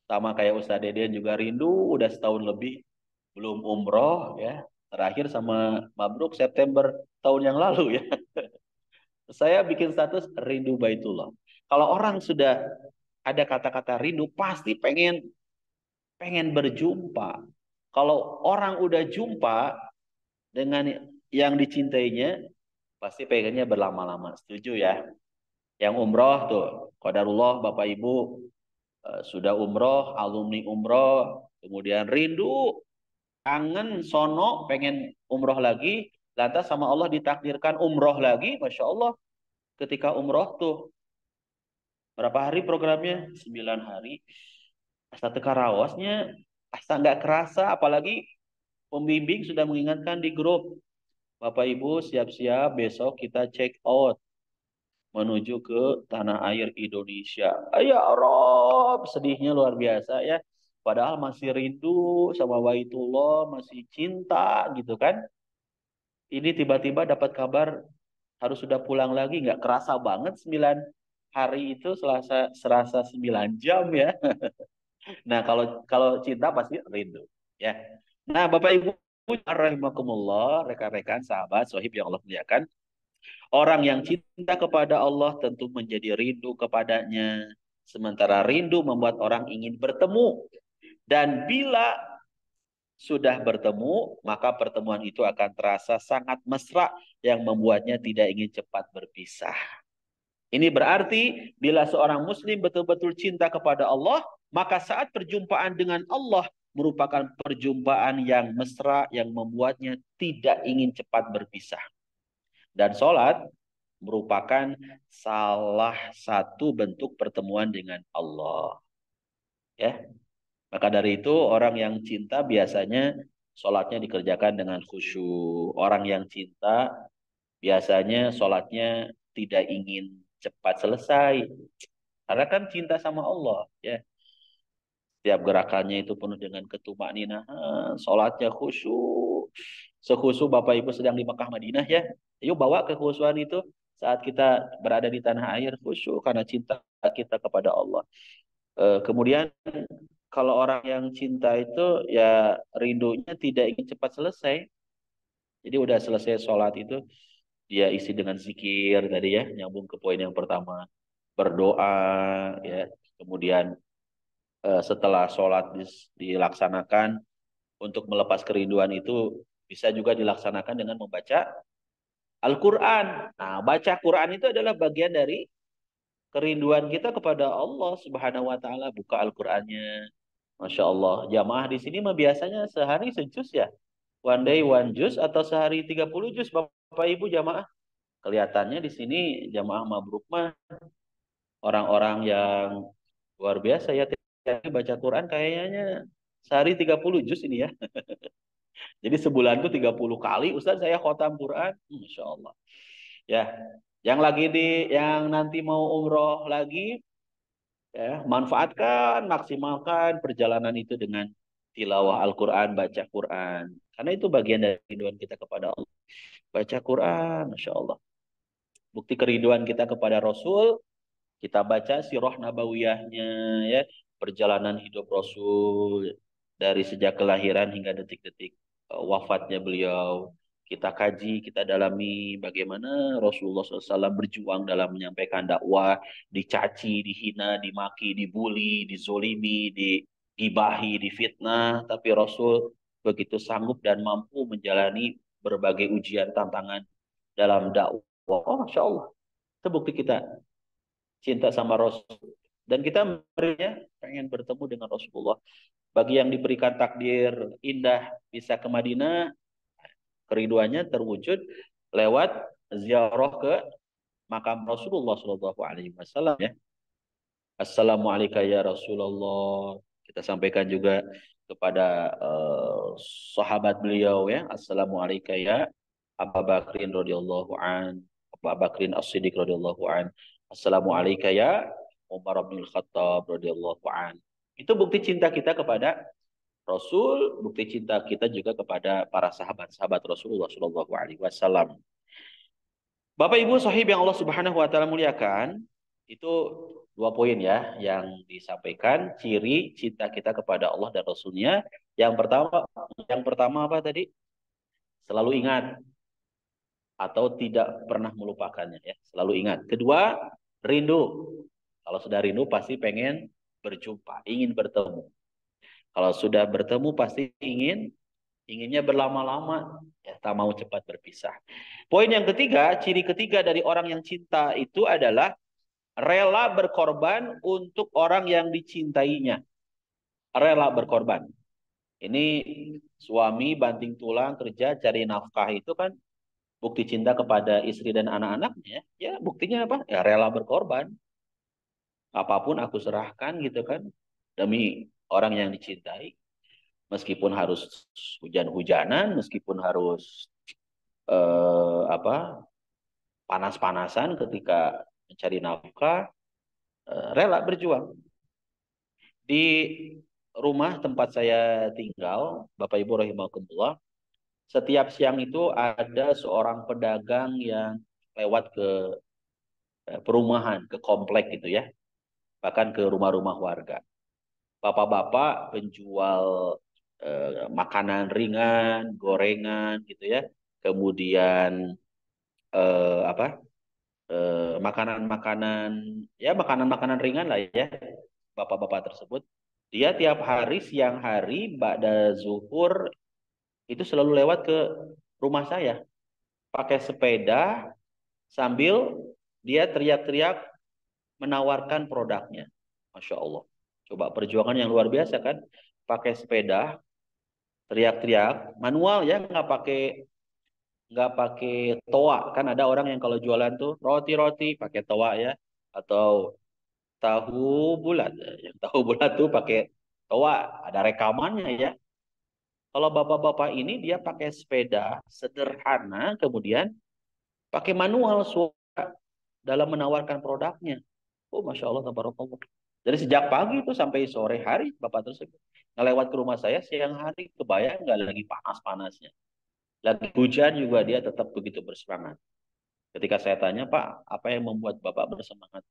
sama kayak Ustadz Deden juga rindu udah setahun lebih belum umroh ya. Terakhir sama Mabruk September tahun yang lalu ya. Saya bikin status rindu Baitullah. Kalau orang sudah ada kata-kata rindu pasti pengen pengen berjumpa. Kalau orang udah jumpa dengan yang dicintainya, pasti pengennya berlama-lama. Setuju ya? Yang umroh tuh, qadarullah Bapak Ibu sudah umroh, alumni umroh, kemudian rindu, kangen, sono, pengen umroh lagi, lantas sama Allah ditakdirkan umroh lagi, Masya Allah. Ketika umroh tuh, berapa hari programnya? 9 hari. Asa teka rawasnya, asa nggak kerasa, apalagi pembimbing sudah mengingatkan di grup. Bapak Ibu siap-siap besok kita check out menuju ke tanah air Indonesia. Ya Rob, sedihnya luar biasa ya. Padahal masih rindu sama Baitullah, masih cinta gitu kan. Ini tiba-tiba dapat kabar harus sudah pulang lagi, nggak kerasa banget 9 hari itu serasa 9 jam ya. Nah, kalau kalau cinta pasti rindu ya. Nah, Bapak Ibu rahimakumullah, rekan-rekan, sahabat, sohib yang Allah muliakan. Orang yang cinta kepada Allah tentu menjadi rindu kepadanya. Sementara rindu membuat orang ingin bertemu. Dan bila sudah bertemu, maka pertemuan itu akan terasa sangat mesra yang membuatnya tidak ingin cepat berpisah. Ini berarti bila seorang muslim betul-betul cinta kepada Allah, maka saat perjumpaan dengan Allah merupakan perjumpaan yang mesra yang membuatnya tidak ingin cepat berpisah. Dan sholat merupakan salah satu bentuk pertemuan dengan Allah. Ya, maka dari itu orang yang cinta biasanya sholatnya dikerjakan dengan khusyuk. Orang yang cinta biasanya sholatnya tidak ingin cepat selesai. Karena kan cinta sama Allah. Ya, setiap gerakannya itu penuh dengan ketumaninaan, sholatnya khusyuk. Sekhusyuk Bapak Ibu sedang di Mekah Madinah ya. Yuk bawa kekhusyuan itu saat kita berada di tanah air khusyuk karena cinta kita kepada Allah. Kemudian kalau orang yang cinta itu ya rindunya tidak ingin cepat selesai. Jadi udah selesai sholat itu dia isi dengan zikir tadi ya, nyambung ke poin yang pertama. Berdoa ya, kemudian setelah sholat dilaksanakan untuk melepas kerinduan itu bisa juga dilaksanakan dengan membaca Al-Quran. Nah, baca Quran itu adalah bagian dari kerinduan kita kepada Allah Subhanahu wa taala. Buka Al-Qur'annya. Masya Allah. Jamaah di sini mah biasanya sehari sejus ya. One day one juz atau sehari 30 juz Bapak Ibu jamaah. Kelihatannya di sini jamaah mabruk mah orang-orang yang luar biasa ya. Baca Quran kayaknya sehari 30 juz ini ya. Jadi sebulan tuh 30 kali Ustaz saya khotam Quran. Masya Allah. Ya, yang nanti mau umroh lagi ya, manfaatkan, maksimalkan perjalanan itu dengan tilawah Al-Quran, baca Quran. Karena itu bagian dari kerinduan kita kepada Allah. Baca Quran, Masya Allah. Bukti kerinduan kita kepada Rasul, Kita baca sirah nabawiyahnya, ya, perjalanan hidup Rasul dari sejak kelahiran hingga detik-detik wafatnya beliau. Kita kaji, kita dalami bagaimana Rasulullah SAW berjuang dalam menyampaikan dakwah, dicaci, dihina, dimaki, dibully, dizolimi, digibahi, difitnah. Tapi Rasul begitu sanggup dan mampu menjalani berbagai ujian tantangan dalam dakwah. Oh, Masya Allah. Itu bukti kita cinta sama Rasul. Dan kita merinya pengen bertemu dengan Rasulullah. Bagi yang diberikan takdir indah bisa ke Madinah, keriduannya terwujud lewat ziarah ke makam Rasulullah Shallallahu Alaihi Wasallam, ya. Assalamualaikum ya Rasulullah. Kita sampaikan juga kepada sahabat beliau, ya. Assalamualaikum ya Abu Bakrin radhiyallahu an, Abu Bakrin As-Siddiq radhiyallahu an. Assalamualaikum ya Umar bin Khattab radhiyallahu an. Itu bukti cinta kita kepada Rasul, bukti cinta kita juga kepada para sahabat-sahabat Rasulullah Shallallahu Alaihi Wasallam. Bapak Ibu sahib yang Allah Subhanahu Wa Taala muliakan, itu dua poin ya yang disampaikan ciri cinta kita kepada Allah dan Rasulnya. Yang pertama apa tadi? Selalu ingat atau tidak pernah melupakannya, ya. Selalu ingat. Kedua, rindu. Kalau sudah rindu pasti pengen berjumpa, ingin bertemu. Kalau sudah bertemu pasti inginnya berlama-lama, ya, tak mau cepat berpisah. Poin yang ketiga, ciri ketiga dari orang yang cinta itu adalah rela berkorban untuk orang yang dicintainya. Rela berkorban. Ini suami banting tulang kerja cari nafkah itu kan bukti cinta kepada istri dan anak-anaknya. Ya, buktinya apa? Ya, rela berkorban. Apapun aku serahkan gitu kan demi orang yang dicintai. Meskipun harus hujan-hujanan, meskipun harus apa panas-panasan ketika mencari nafkah, rela berjuang. Di rumah tempat saya tinggal, Bapak Ibu rahimakumullah, setiap siang itu ada seorang pedagang yang lewat ke perumahan, ke komplek gitu ya, bahkan ke rumah-rumah warga. Bapak-bapak penjual makanan ringan, gorengan gitu ya, kemudian apa makanan-makanan, ya makanan-makanan ringan lah ya, bapak-bapak tersebut. Dia tiap hari siang hari ba'da zuhur itu selalu lewat ke rumah saya pakai sepeda sambil dia teriak-teriak menawarkan produknya. Masya Allah. Coba perjuangan yang luar biasa kan. Pakai sepeda, teriak-teriak, manual ya, nggak pakai toa. Kan ada orang yang kalau jualan tuh roti-roti pakai toa ya, atau tahu bulat. Yang tahu bulat tuh pakai toa, ada rekamannya ya. Kalau bapak-bapak ini dia pakai sepeda sederhana, kemudian pakai manual suara dalam menawarkan produknya. Oh, Masya Allah, tabarakallah. Dari sejak pagi itu sampai sore hari bapak tersebut ngelewat ke rumah saya siang hari, kebayang nggak lagi panas-panasnya. Lagi hujan juga dia tetap begitu bersemangat. Ketika saya tanya, Pak, apa yang membuat bapak bersemangat?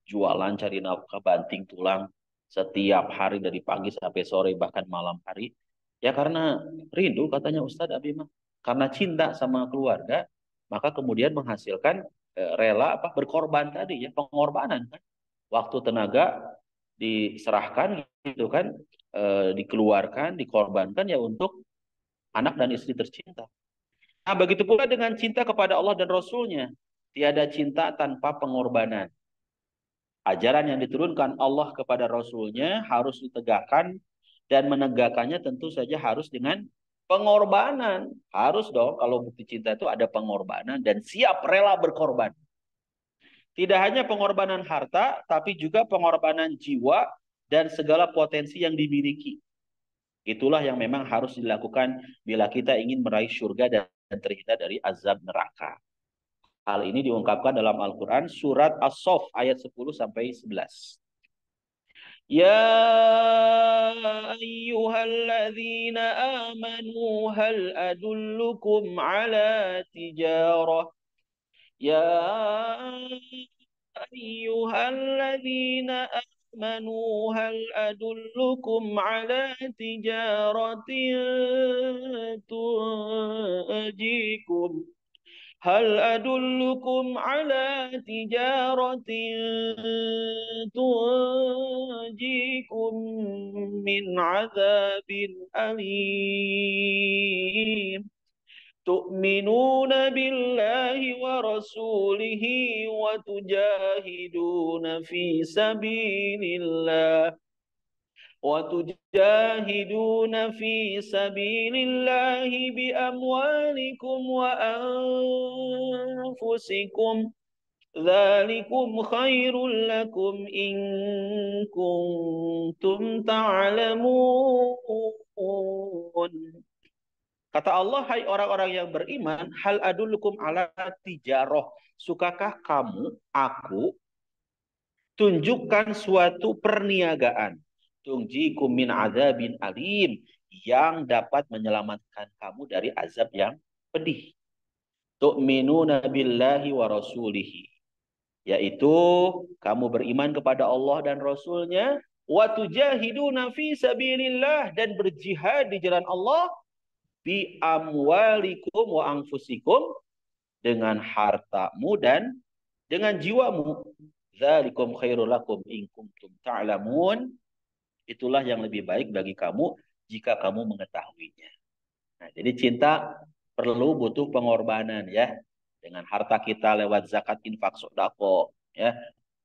Jualan, cari nafkah, banting tulang setiap hari dari pagi sampai sore bahkan malam hari. Ya karena rindu katanya Ustadz Abimah. Karena cinta sama keluarga, maka kemudian menghasilkan rela apa berkorban tadi ya, pengorbanan kan. Waktu tenaga diserahkan gitu kan, dikeluarkan, dikorbankan ya untuk anak dan istri tercinta. Nah, begitu pula dengan cinta kepada Allah dan Rasulnya. Tiada cinta tanpa pengorbanan. Ajaran yang diturunkan Allah kepada Rasulnya harus ditegakkan dan menegakkannya tentu saja harus dengan pengorbanan. Harus dong kalau bukti cinta itu ada pengorbanan dan siap rela berkorban. Tidak hanya pengorbanan harta, tapi juga pengorbanan jiwa dan segala potensi yang dimiliki. Itulah yang memang harus dilakukan bila kita ingin meraih surga dan terhindar dari azab neraka. Hal ini diungkapkan dalam Al-Quran surat As-Saff ayat 10 sampai 11. Ya ayyuhalladzina amanu hal adullukum ala tijarah. Ya أيها الذين آمنوا هل أدلكم على تجارة تنجيكم هل أدلكم على تجارة تنجيكم من عذاب أليم تؤمنون بالله ورسوله وتجاهدون في سبيل الله بأموالكم وأنفسكم ذلكم خير لكم إن كنتم تعلمون. Kata Allah, hai orang-orang yang beriman, hal adulukum ala tijaroh. Sukakah kamu, aku, tunjukkan suatu perniagaan. Tungjikum min azabin alim. Yang dapat menyelamatkan kamu dari azab yang pedih. Tu'minuna billahi wa rasulihi. Yaitu kamu beriman kepada Allah dan Rasulnya. Wa tujahiduna fi sabilillah. Dan berjihad di jalan Allah. Bi amwalikum wa anfusikum. Dengan hartamu dan dengan jiwamu. Dzalikum khairul lakum in kuntum ta'lamun. Itulah yang lebih baik bagi kamu jika kamu mengetahuinya. Nah, jadi cinta perlu butuh pengorbanan ya. Dengan harta kita lewat zakat, infak, sedekah ya.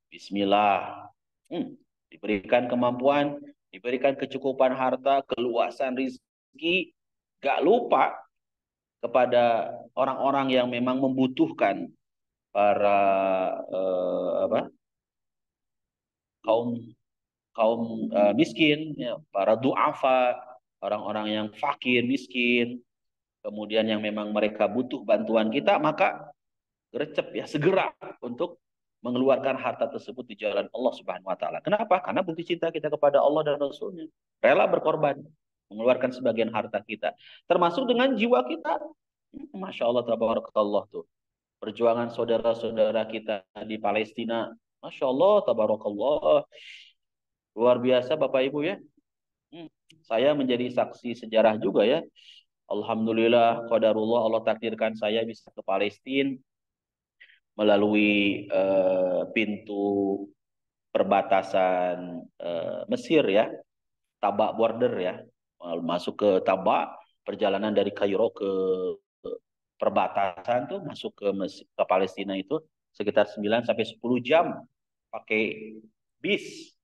Bismillah. Diberikan kemampuan, diberikan kecukupan harta, keluasan rezeki, gak lupa kepada orang-orang yang memang membutuhkan, para kaum kaum miskin, ya, para duafa, orang-orang yang fakir, miskin, kemudian yang memang mereka butuh bantuan kita, maka gercep ya segera untuk mengeluarkan harta tersebut di jalan Allah Subhanahu wa taala. Kenapa? Karena bukti cinta kita kepada Allah dan Rasulnya. Rela berkorban, mengeluarkan sebagian harta kita. Termasuk dengan jiwa kita. Masya Allah, tabarakallah tuh. Perjuangan saudara-saudara kita di Palestina. Masya Allah, tabarakallah. Luar biasa Bapak Ibu ya. Saya menjadi saksi sejarah juga ya. Alhamdulillah, qadarullah, Allah takdirkan saya bisa ke Palestina melalui pintu perbatasan Mesir ya, Tabak border ya. Masuk ke Tabak, perjalanan dari Kairo ke perbatasan tuh masuk ke ke Palestina itu sekitar 9 sampai 10 jam pakai bis.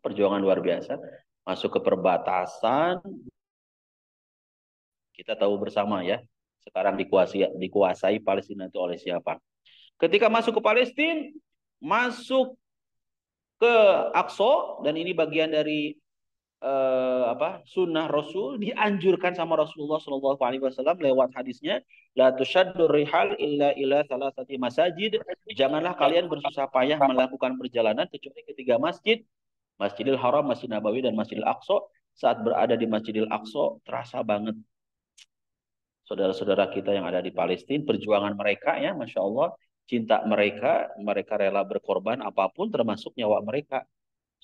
Perjuangan luar biasa. Masuk ke perbatasan, kita tahu bersama ya, sekarang dikuasai Palestina itu oleh siapa. Ketika masuk ke Palestina, masuk ke Aqsa, dan ini bagian dari sunnah Rasul, dianjurkan sama Rasulullah SAW lewat hadisnya, la tushaddur rihal illa ila salasati masajid. Janganlah kalian bersusah payah melakukan perjalanan kecuali ketiga masjid, Masjidil Haram, Masjid Nabawi, dan Masjidil Aqsa. Saat berada di Masjidil Aqsa, terasa banget saudara-saudara kita yang ada di Palestina, perjuangan mereka ya, Masya Allah, cinta mereka, mereka rela berkorban apapun termasuk nyawa mereka.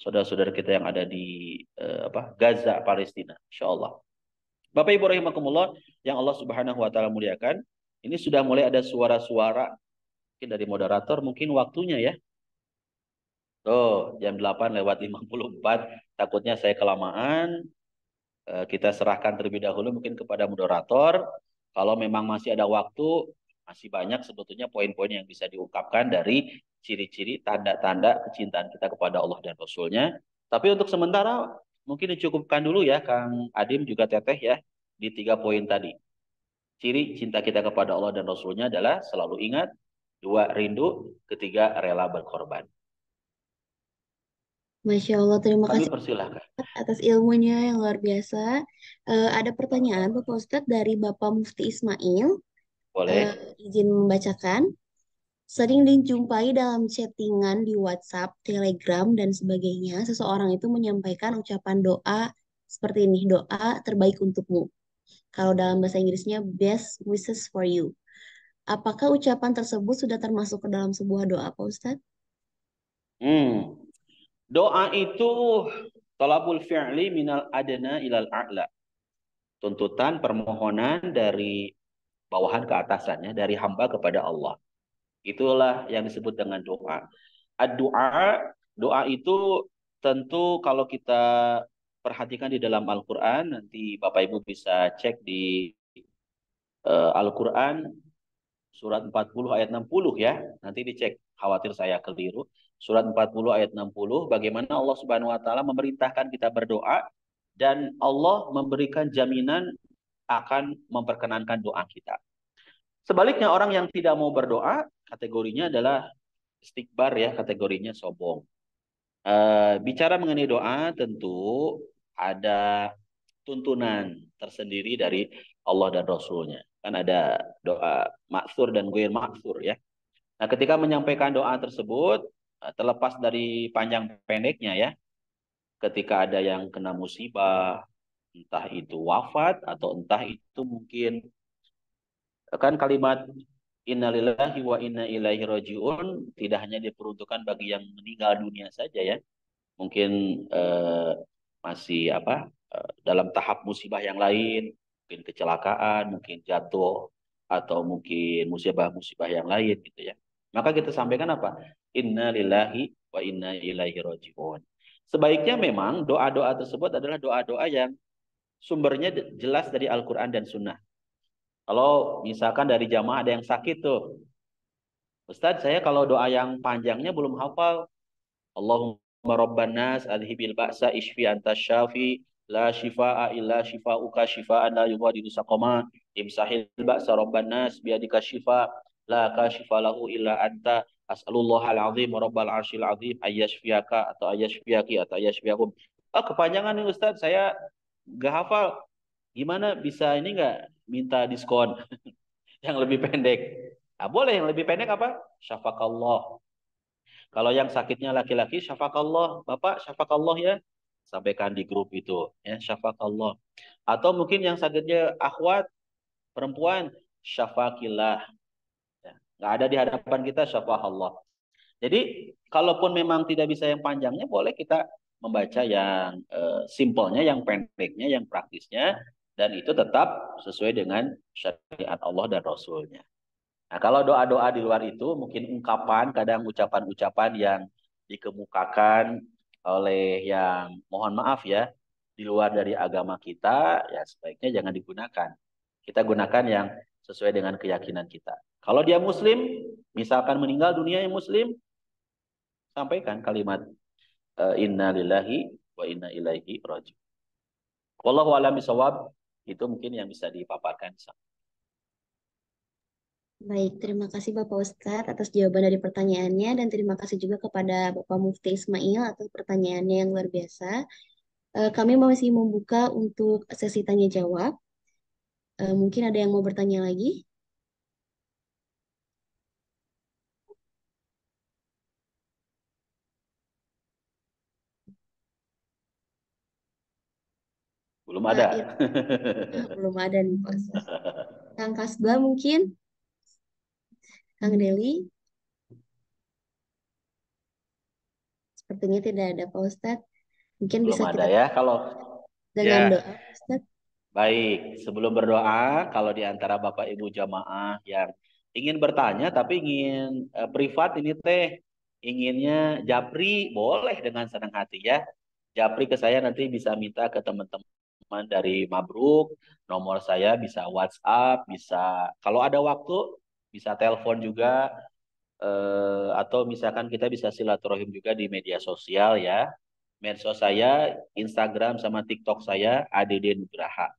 Saudara-saudara kita yang ada di Gaza, Palestina, Insya Allah. Bapak Ibu rahimakumullah, yang Allah Subhanahu Wa Taala muliakan, ini sudah mulai ada suara-suara mungkin dari moderator, mungkin waktunya ya. Tuh, jam 8:54, takutnya saya kelamaan. Kita serahkan terlebih dahulu mungkin kepada moderator. Kalau memang masih ada waktu, masih banyak sebetulnya poin-poin yang bisa diungkapkan dari ciri-ciri tanda-tanda kecintaan kita kepada Allah dan Rasulnya. Tapi untuk sementara mungkin dicukupkan dulu ya Kang Adim juga Teteh ya di 3 poin tadi. Ciri cinta kita kepada Allah dan Rasulnya adalah selalu ingat, 2 rindu, 3 rela berkorban. Masya Allah, terima Kami kasih persilahkan. atas ilmunya yang luar biasa. Ada pertanyaan Bapak Ustadz dari Bapak Mufti Ismail. Boleh. Izin membacakan. Sering dijumpai dalam chattingan di WhatsApp, Telegram, dan sebagainya, seseorang itu menyampaikan ucapan doa seperti ini, doa terbaik untukmu. Kalau dalam bahasa Inggrisnya, best wishes for you. Apakah ucapan tersebut sudah termasuk ke dalam sebuah doa, Pak Ustadz? Hmm. Doa itu talabul fi'li minal adna ilal a'la. Tuntutan permohonan dari bawahan ke atasannya, dari hamba kepada Allah. Itulah yang disebut dengan doa. Doa, doa itu tentu kalau kita perhatikan di dalam Al-Quran, nanti Bapak Ibu bisa cek di Al-Quran surat 40 ayat 60 ya. Nanti dicek, khawatir saya keliru. Surat 40 ayat 60, bagaimana Allah Subhanahu wa taala memerintahkan kita berdoa dan Allah memberikan jaminan akan memperkenankan doa kita. Sebaliknya orang yang tidak mau berdoa, kategorinya adalah istikbar ya, kategorinya sombong. Bicara mengenai doa tentu ada tuntunan tersendiri dari Allah dan Rasulnya. Kan ada doa maksur dan guir maksur ya. Nah ketika menyampaikan doa tersebut, terlepas dari panjang pendeknya ya, ketika ada yang kena musibah, entah itu wafat atau entah itu mungkin kan kalimat innalillahi wa inna ilaihi rajiun tidak hanya diperuntukkan bagi yang meninggal dunia saja ya. Mungkin masih dalam tahap musibah yang lain, mungkin kecelakaan, mungkin jatuh atau mungkin musibah-musibah yang lain gitu ya. Maka kita sampaikan apa? Inna lillahi wa inna ilaihi rajiun. Sebaiknya memang doa-doa tersebut adalah doa-doa yang sumbernya jelas dari Al-Quran dan Sunnah. Kalau misalkan dari jamaah ada yang sakit tuh, Ustadz saya kalau doa yang panjangnya belum hafal. Allahumma rabban nas adhibil ba'sa ishfi anta syafi la shifaa illa shifauka shifaan la yughadiru saqama imsahil ba'sa rabban nas biadika shifa la kashifa lahu illa anta as'alullah al-azim rabbal arsyil azim ayyashfiyaka atau ayyashfiyaki atau ayyashfiyakum. Kepanjangan nih Ustaz, saya nggak hafal. Gimana bisa ini nggak minta diskon yang lebih pendek? Nah, boleh yang lebih pendek apa? Syafakallah. Kalau yang sakitnya laki-laki, syafakallah. Bapak, syafakallah ya. Sampaikan di grup itu. Ya, syafakallah. Atau mungkin yang sakitnya akhwat, perempuan, syafakillah. Ya, nggak ada di hadapan kita, syafakallah. Jadi, kalaupun memang tidak bisa yang panjangnya, boleh kita membaca yang simpelnya, yang pendeknya, yang praktisnya. Dan itu tetap sesuai dengan syariat Allah dan Rasulnya. Nah, kalau doa-doa di luar itu mungkin ungkapan, kadang ucapan-ucapan yang dikemukakan oleh yang mohon maaf ya, di luar dari agama kita, ya sebaiknya jangan digunakan. Kita gunakan yang sesuai dengan keyakinan kita. Kalau dia muslim, misalkan meninggal dunia yang muslim, sampaikan kalimat inna lillahi wa inna ilaihi raji'un. Wallahu a'lam bishawab, itu mungkin yang bisa dipaparkan. Baik, terima kasih Bapak Ustadz atas jawaban dari pertanyaannya dan terima kasih juga kepada Bapak Mufti Ismail atas pertanyaannya yang luar biasa. Kami masih membuka untuk sesi tanya jawab. Mungkin ada yang mau bertanya lagi? Belum Pak ada. belum ada nih Pak Ustadz. Kang Kasba mungkin, Kang Deli, sepertinya tidak ada Pak Ustadz. Mungkin Belum bisa ada kita ya. Kalau dengan ya, doa Pak Ustadz. baik, sebelum berdoa, kalau di antara Bapak Ibu jamaah yang ingin bertanya tapi ingin privat ini teh, inginnya japri, boleh dengan senang hati ya. Japri ke saya nanti bisa minta ke teman-teman dari Mabruk, nomor saya bisa WhatsApp, bisa kalau ada waktu bisa telepon juga atau misalkan kita bisa silaturahim juga di media sosial ya. Medsos saya, Instagram sama TikTok saya ADD Nugraha.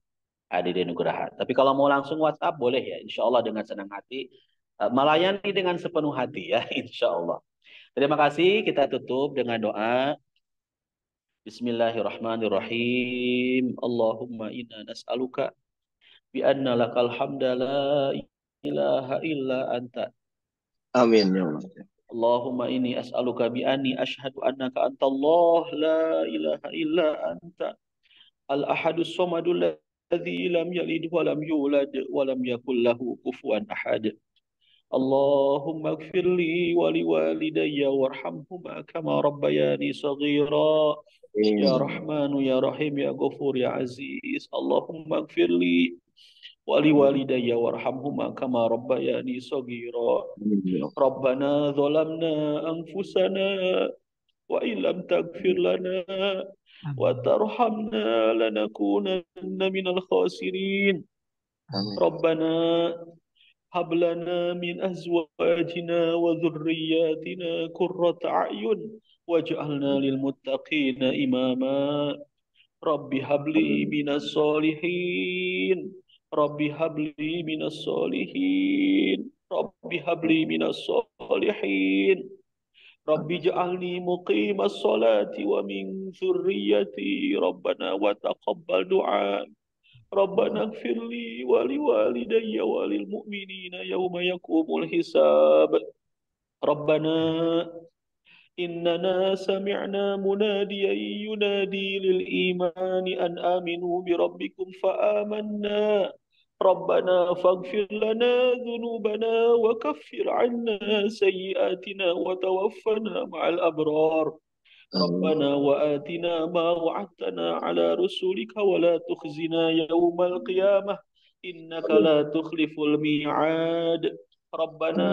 ADD Nugraha. Tapi kalau mau langsung WhatsApp boleh ya, insya Allah dengan senang hati. Melayani dengan sepenuh hati ya, insya Allah. Terima kasih, kita tutup dengan doa. Bismillahirrahmanirrahim. Allahumma inna nas'aluka bi anna lakal hamda la ilaha illa anta. Amin ya Allah. Allahumma inni as'aluka bi anni ashhadu annaka antallah la ilaha illa anta. Al-ahadus samadul ladzi lam yalid wa lam yulad wa lam yakul lahu kufuwan ahad. اللهم اغفر لي ولوالدي وارحمهما كما ربياني صغيرا يا Amin. رحمن يا رحيم يا غفور يا عزيز اللهم اغفر لي ولوالدي وارحمهما كما ربياني صغيرا Amin, ya Allah. ربنا ظلمنا أنفسنا وإن لم تغفر لنا وترحمنا لنكونن من الخاسرين Amin. ربنا هب لنا من أزواجنا وذرياتنا قرة أعين واجعلنا للمتقين إماما رب هب لي Amin. من الصالحين رب هب لي من الصالحين رب هب لي من الصالحين رب Amin. اجعلني مقيم الصلاة ومن ذريتي ربنا وتقبل دعاء ربنا اغفر لي ولوالدي وللمؤمنين يوم يقوم الحساب ربنا إننا سمعنا مناديا ينادي للإيمان أن آمنوا بربكم فآمنا ربنا فاغفر لنا ذنوبنا وكفر عنا سيئاتنا وتوفنا مع الأبرار Amin. ربنا وآتنا ما وعدتنا على رسولك ولا تخزنا يوم القيامة إنك لا تخلف الميعاد ربنا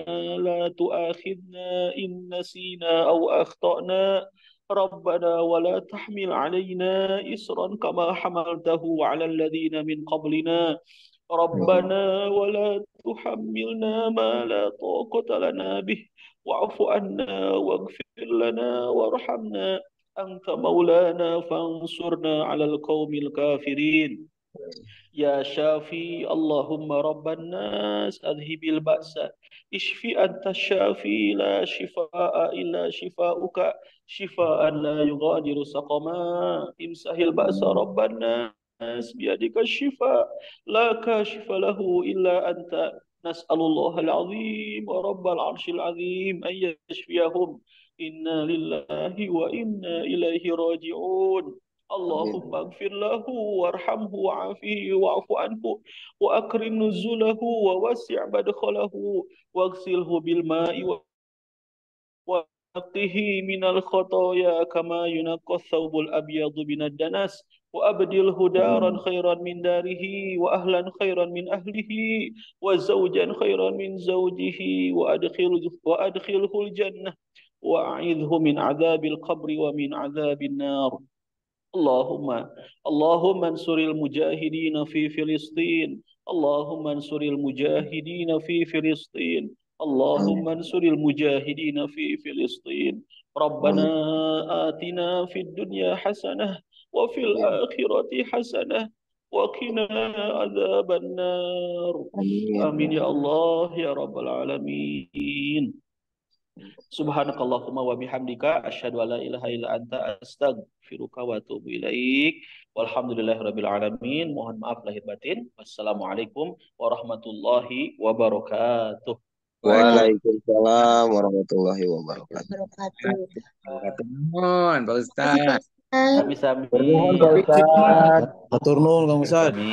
Amin. لا تؤاخذنا إن نسينا أو أخطأنا ربنا ولا تحمل علينا إصرا كما حملته على الذين من قبلنا ربنا ولا تحملنا ما لا طاقة لنا به واعف عنا واغفر لنا وارحمنا أنت مولانا فانصرنا على القوم الكافرين يا شافي اللهم رب الناس أذهب البأس اشف أنت الشافي لا شفاء إلا شفاؤك شفاء لا يغادر سقما امسح البأس رب الناس بيدك الشفاء لا كاشف له إلا أنت نسأل الله العظيم ورب العرش العظيم أن يشفيهم إنا لله وإنا إليه راجعون اللهم Amin. اغفر له وارحمه وعافه واعف عنه وأكرم نزله ووسع مدخله واغسله بالماء ونقه من الخطايا كما ينقى الثوب الأبيض من الدنس وأبدله دارا Amin. خيرا من داره وأهلا خيرا من أهله وزوجا خيرا من زوجه وأدخله الجنة وأعذه من عذاب القبر ومن عذاب النار اللهم اللهم انصر المجاهدين في فلسطين اللهم انصر المجاهدين في فلسطين اللهم Amin. انصر المجاهدين في فلسطين ربنا Amin. آتنا في الدنيا حسنة وفي Amin. الآخرة حسنة وقنا عذاب النار Amin. Ya آمين يا Allah. الله يا رب العالمين Subhanakallahumma wa bihamdika asyhadu an la ilaha illa anta astaghfiruka wa atubu ilaik. Walhamdulillahirabbil alamin. Mohon maaf lahir batin. Wassalamualaikum warahmatullahi wabarakatuh. Waalaikumsalam warahmatullahi wabarakatuh. Wabarakatuh. Nuhun, Pak Terima kasih Pak Ustaz. Ustaz. Sami-sami. Permohon Pak Ustaz. Atur nuhun Kang Ustaz. Sami.